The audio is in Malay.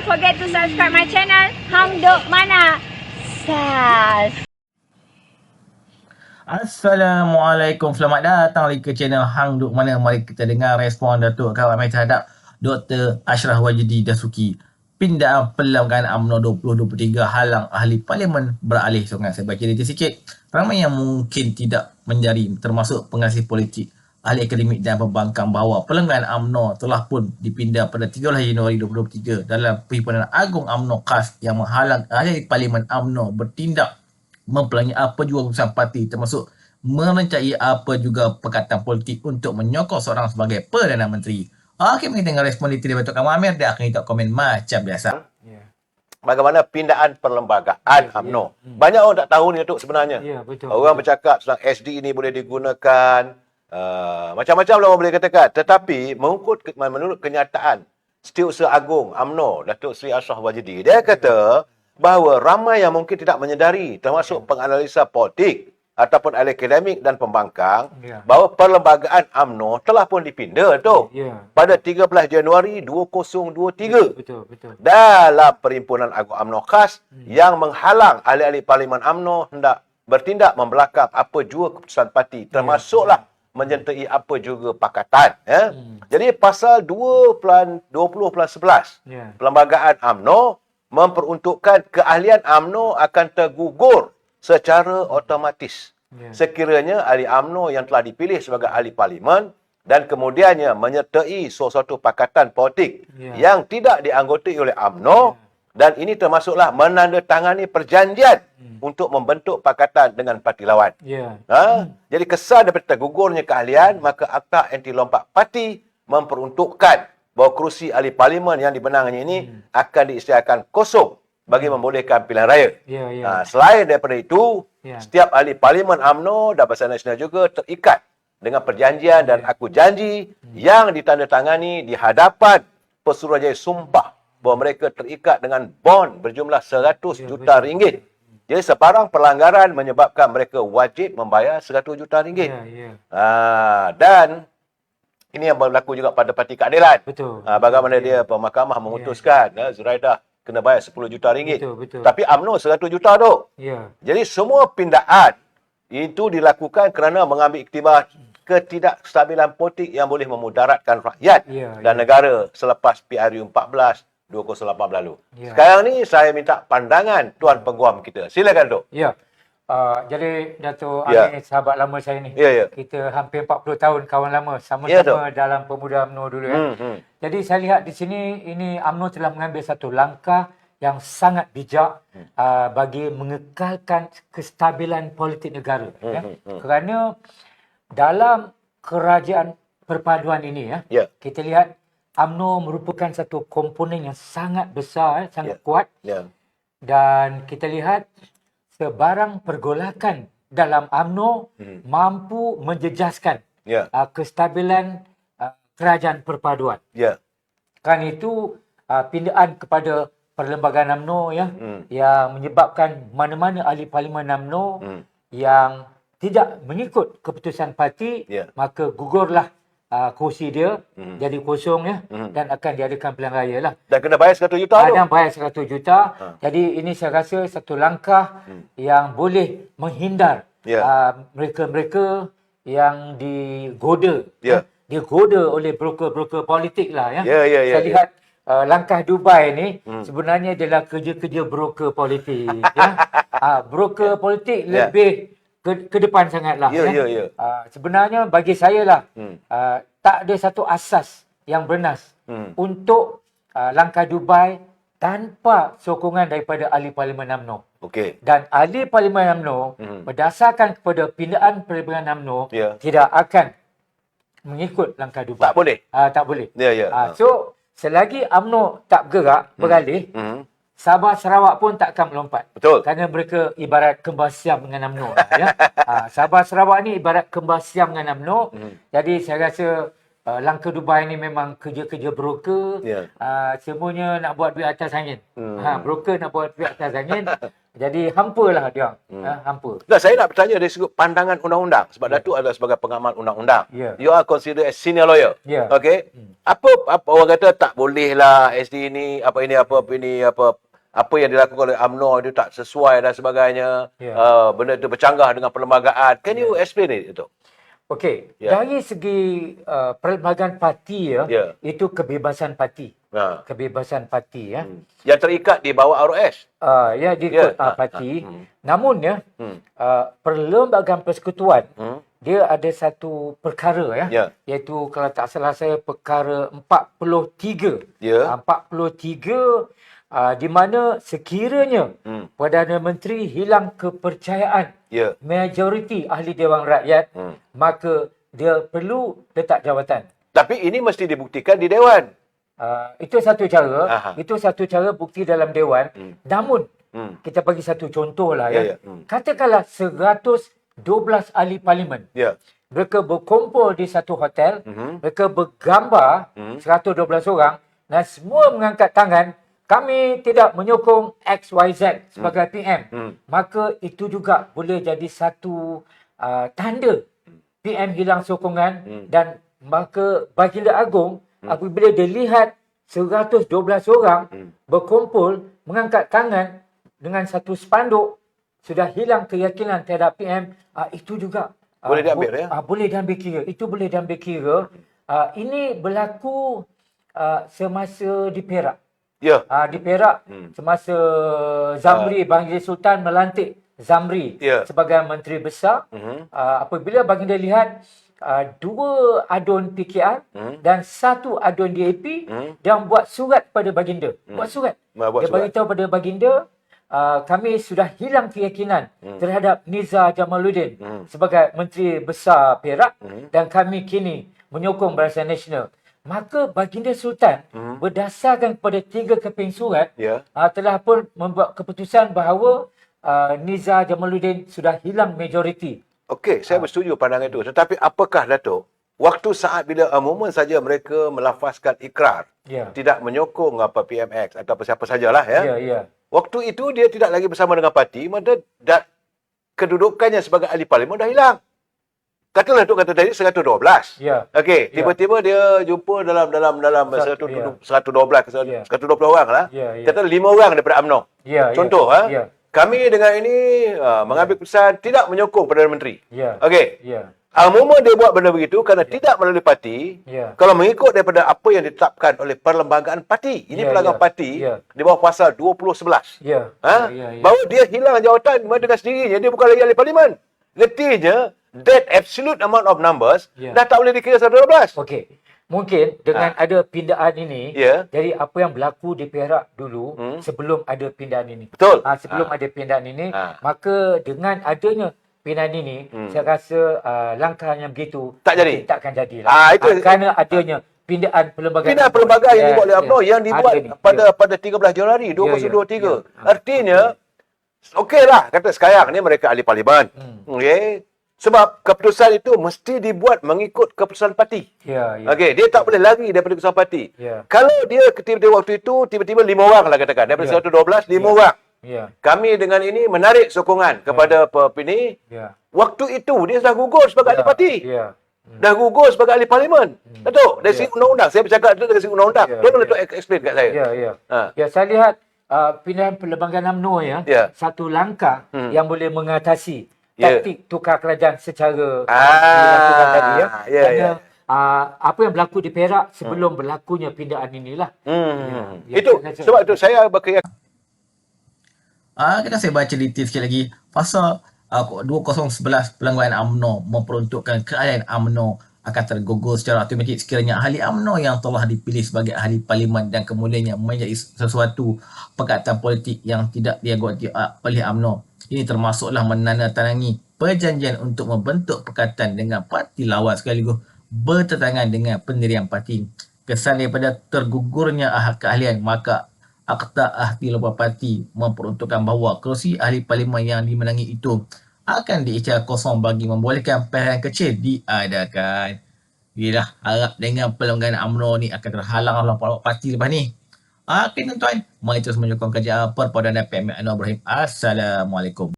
forget to subscribe my channel Hang Duk Mana. Sas. Assalamualaikum, selamat datang lagi ke channel Hang Duk Mana. Mari kita dengar respon Datuk Kawan Mai terhadap Dr. Ashraf Wajdi Dasuki. Pindaan Perlembagaan UMNO 2023 halang ahli parlimen beralih sungai. Saya baca detail sikit. Ramai yang mungkin tidak menjadi termasuk pengasih politik, ahli akademik dan pembangkang bahawa Perlembagaan UMNO telah pun dipindah pada 13 Januari 2023 dalam Perhimpunan Agung UMNO KAS yang menghalang ahli parlimen UMNO bertindak mempelangi apa juga keputusan parti, termasuk merencai apa juga perkataan politik untuk menyokong seorang sebagai Perdana Menteri. Okey, mari tengok respon detail Datuk Kamal Amir. Dia akan kita komen macam biasa. Bagaimana pindaan perlembagaan UMNO. Banyak orang tak tahu ni Datuk sebenarnya. Betul. Orang bercakap tentang SD ini boleh digunakan, macam-macam lah orang boleh katakan. Tetapi menurut kenyataan Setiausaha Agung UMNO, Datuk Seri Ashraf Wajdi, dia kata bahawa ramai yang mungkin tidak menyedari, termasuk penganalisa politik ataupun ahli akademik dan pembangkang, bahawa perlembagaan UMNO telah pun dipindah tu pada 13 Januari 2023. Betul. Dalam Perhimpunan Agung UMNO KAS yang menghalang ahli-ahli Parlimen UMNO hendak bertindak membelakang apa jua keputusan parti, termasuklah menyertai apa juga pakatan. Jadi pasal 20/11 Perlembagaan UMNO memperuntukkan keahlian UMNO akan tergugur secara otomatis sekiranya ahli UMNO yang telah dipilih sebagai ahli parlimen dan kemudiannya menyertai suatu pakatan politik yang tidak dianggotai oleh UMNO, dan ini termasuklah menandatangani perjanjian untuk membentuk pakatan dengan parti lawan. Jadi kesan daripada tergugurnya keahlian, maka Akta Anti Lompat Parti memperuntukkan bahawa kerusi ahli parlimen yang dibenangnya ini akan diisytiharkan kosong bagi membolehkan pilihan raya. Selain daripada itu, setiap ahli parlimen UMNO dan Barisan Nasional juga terikat dengan perjanjian dan aku janji yang ditandatangani di hadapan Pesuruhjaya sumpah bahawa mereka terikat dengan bond berjumlah 100 juta ringgit. Jadi sebarang pelanggaran menyebabkan mereka wajib membayar 100 juta ringgit. Dan ini yang berlaku juga pada Parti Keadilan. Bagaimana dia mahkamah memutuskan Zuraidah kena bayar 10 juta ringgit. Tapi UMNO 100 juta tu. Jadi semua pindaan itu dilakukan kerana mengambil iktibar ketidakstabilan politik yang boleh memudaratkan rakyat dan negara selepas PRU 14 2018 lalu. Sekarang ni saya minta pandangan Tuan Peguam kita. Silakan Dok. Jadi Dato' Amir sahabat lama saya ni. Kita hampir 40 tahun kawan lama sama-sama dalam pemuda UMNO dulu Jadi saya lihat di sini ini UMNO telah mengambil satu langkah yang sangat bijak bagi mengekalkan kestabilan politik negara Kerana dalam kerajaan perpaduan ini kita lihat UMNO merupakan satu komponen yang sangat besar, sangat kuat. Dan kita lihat sebarang pergolakan dalam UMNO mampu menjejaskan kestabilan kerajaan perpaduan. Kan itu pindaan kepada perlembagaan UMNO yang menyebabkan mana-mana ahli parlimen UMNO yang tidak mengikut keputusan parti, maka gugurlah kursi dia jadi kosong dan akan diadakan pilihan raya lah. Dan kena bayar 100 juta tu. Dan bayar 100 juta. Jadi ini saya rasa satu langkah yang boleh menghindar mereka-mereka yang digoda. Digoda oleh broker-broker politik lah Saya lihat langkah Dubai ni sebenarnya adalah kerja-kerja broker politik. Broker politik lebih ke depan sangatlah. Sebenarnya bagi saya lah tak ada satu asas yang bernas untuk langkah Dubai tanpa sokongan daripada ahli parlimen UMNO. Dan ahli parlimen UMNO berdasarkan kepada pindaan perlembagaan UMNO tidak akan mengikut langkah Dubai. Tak boleh. So selagi UMNO tak bergerak beralih, Sabah Sarawak pun tak akan melompat. Kerana mereka ibarat kembar siam dengan UMNO. Sabah Sarawak ni ibarat kembar siam dengan UMNO. Jadi saya rasa langkah Dubai ni memang kerja-kerja broker. Semuanya nak buat duit atas angin. Broker nak buat duit atas angin. Jadi hampa lah dia. Hampa. Nah, saya nak bertanya dari sudut pandangan undang-undang. Sebab Datuk adalah sebagai pengamal undang-undang. You are considered as senior lawyer. Okay? Apa orang kata tak boleh lah SD ni, apa yang dilakukan oleh UMNO itu tak sesuai dan sebagainya. Benda itu bercanggah dengan perlembagaan. Can you explain it, Datuk? Okey, dari segi perlembagaan parti itu kebebasan parti. Kebebasan parti Yang terikat di bawah ROS. Diikut parti. Namun perlembagaan persekutuan dia ada satu perkara iaitu kalau tak salah saya perkara 43. 43 di mana sekiranya Perdana Menteri hilang kepercayaan majoriti ahli Dewan Rakyat, maka dia perlu letak jawatan. Tapi ini mesti dibuktikan di Dewan. Itu satu cara. Itu satu cara bukti dalam Dewan. Namun, kita bagi satu contoh lah Katakanlah 112 ahli parlimen. Mereka berkumpul di satu hotel. Mereka bergambar 112 orang dan semua mengangkat tangan. Kami tidak menyokong XYZ sebagai PM. Maka itu juga boleh jadi satu tanda PM hilang sokongan dan maka Baginda Agong apabila dia lihat 112 orang berkumpul mengangkat tangan dengan satu spanduk sudah hilang keyakinan terhadap PM, itu juga boleh diambil boleh diambil kira. Itu boleh diambil kira. Ini berlaku semasa di Perak. Di Perak semasa Zamri Bangir Sultan melantik Zamri sebagai Menteri Besar, apabila Baginda lihat 2 adun PKR dan 1 adun DAP dan buat surat pada Baginda. Buat surat. Dia beritahu pada Baginda, kami sudah hilang keyakinan terhadap Nizar Jamaluddin sebagai Menteri Besar Perak dan kami kini menyokong Barisan Nasional. Maka Baginda Sultan berdasarkan kepada 3 keping surat telah pun membuat keputusan bahawa Nizar Jamaluddin sudah hilang majoriti. Okey, saya bersetuju pandangan itu. Tetapi apakah, Datuk, waktu saat bila momen saja mereka melafazkan ikrar tidak menyokong PMX atau siapa sajalah waktu itu dia tidak lagi bersama dengan parti, maka kedudukannya sebagai ahli parlimen dah hilang. Katalah Datuk kata tadi 112. Okey, tiba-tiba dia jumpa dalam 112 120 orang lah. Kata 5 orang daripada UMNO. Contoh kami dengan ini mengambil keputusan tidak menyokong Perdana Menteri. Okey. Momen dia buat benda begitu kerana tidak melalui parti, kalau mengikut daripada apa yang ditetapkan oleh perlembagaan parti. Ini pelanggaran parti di bawah pasal 2011. Bahawa dia hilang jawatan dengan sendirinya, dia bukan lagi ahli parlimen. Artinya that absolute amount of numbers dah tak boleh dikira 112. Okey. Mungkin dengan ada pindaan ini, jadi apa yang berlaku di Perak dulu sebelum ada pindaan ini. Betul. Sebelum ada pindaan ini, maka dengan adanya pindaan ini, saya rasa langkah yang begitu takkan jadilah. Kerana adanya pindaan perlembagaan yang dibuat oleh UMNO yang dibuat pada 13 Januari 2023. Artinya okeylah kata sekarang ni mereka ahli parlimen. Okey. Sebab keputusan itu mesti dibuat mengikut keputusan parti. Okey, dia tak boleh lari daripada keputusan parti. Kalau dia tiba-tiba waktu itu tiba-tiba 5 orang lah katakan daripada 112 5 orang. Kami dengan ini menarik sokongan kepada ini. Waktu itu dia sudah gugur sebagai ahli parti. Dah gugur sebagai ahli parlimen. Datuk, dari segi undang-undang, saya bercakap dari segi undang-undang. Tolong Datuk explain kat saya. Saya lihat pindaan perlembagaan UMNO satu langkah yang boleh mengatasi taktik tukar kerajaan secara dilakukan tadi kerana apa yang berlaku di Perak sebelum berlakunya pindaan inilah. Itu sebab itu saya berkeyakinan. Kita saya baca detail sikit lagi. Pasal 2011 pelanggaran UMNO memperuntukkan keahlian UMNO akan tergugur secara automatik sekiranya ahli UMNO yang telah dipilih sebagai ahli parlimen dan kemudiannya menjadi sesuatu pekatan politik yang tidak diaguti oleh UMNO. Ini termasuklah menandatangani perjanjian untuk membentuk pekatan dengan parti lawan sekaligus bertentangan dengan pendirian parti. Kesan daripada tergugurnya keahlian, maka Akta Ahli Luar Parti memperuntukkan bahawa kerusi ahli parlimen yang dimenangi itu akan diisytiharkan kosong bagi membolehkan pilihan kecil diadakan. Yelah, harap dengan pelanggaran UMNO ni akan terhalang oleh parti lepas ni. Okey tuan-tuan, mari terus menyokong kerja Perpaudanan PMI Anwar Ibrahim. Assalamualaikum.